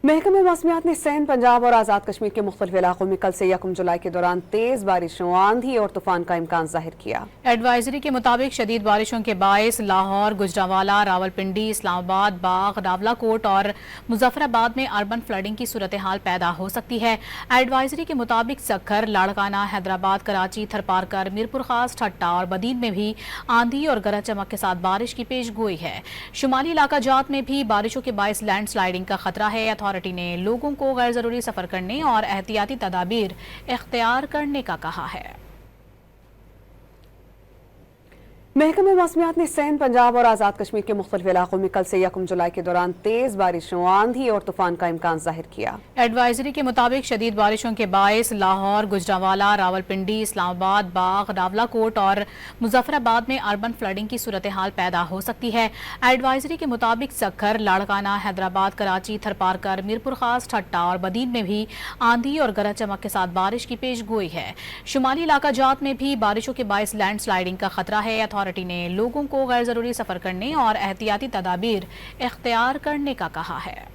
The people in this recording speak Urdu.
محکمہ موسمیات نے سندھ، پنجاب اور آزاد کشمیر کے مختلف علاقوں میں کل سے 1 جولائی کے دوران تیز بارشوں، آندھی اور طوفان کا امکان ظاہر کیا۔ ایڈوائزری کے مطابق شدید بارشوں کے باعث لاہور، گجرانوالہ، راولپنڈی، اسلام آباد، باغ، راولہ کوٹ اور مظفر آباد میں اربن فلڈنگ کی صورتحال پیدا ہو سکتی ہے۔ ایڈوائزری کے مطابق سکھر، لاڑکانہ، حیدرآباد، کراچی، تھرپارکر، میرپور خاص، ٹھٹہ اور بدین میں بھی آندھی اور گرج چمک کے ساتھ بارش کی پیش گوئی ہے۔ شمالی علاقہ جات میں بھی بارشوں کے باعث لینڈ سلائیڈنگ کا خطرہ ہے۔ اتھارٹی نے لوگوں کو غیر ضروری سفر کرنے اور احتیاطی تدابیر اختیار کرنے کا کہا ہے۔ محکمہ موسمیات نے سندھ، پنجاب اور آزاد کشمیر کے مختلف علاقوں میں کل سے 1 جولائی کے دوران تیز بارشوں، آندھی اور طوفان کا امکان ظاہر کیا۔ ایڈوائزری کے مطابق شدید بارشوں کے باعث لاہور، گجرانوالہ، راولپنڈی، اسلام آباد، باغ، راولہ کوٹ اور مظفر آباد میں اربن فلڈنگ کی صورتحال پیدا ہو سکتی ہے۔ ایڈوائزری کے مطابق سکھر، لاڑکانہ، حیدرآباد، کراچی، تھرپارکر، میرپور خاص، ٹھٹہ اور بدین میں بھی آندھی اور گرج چمک کے ساتھ بارش کی پیش گوئی ہے۔ شمالی علاقہ جات میں بھی بارشوں کے باعث لینڈ سلائیڈنگ کا خطرہ ہے۔ اتھارٹی نے لوگوں کو غیر ضروری سفر کرنے اور احتیاطی تدابیر اختیار کرنے کا کہا ہے۔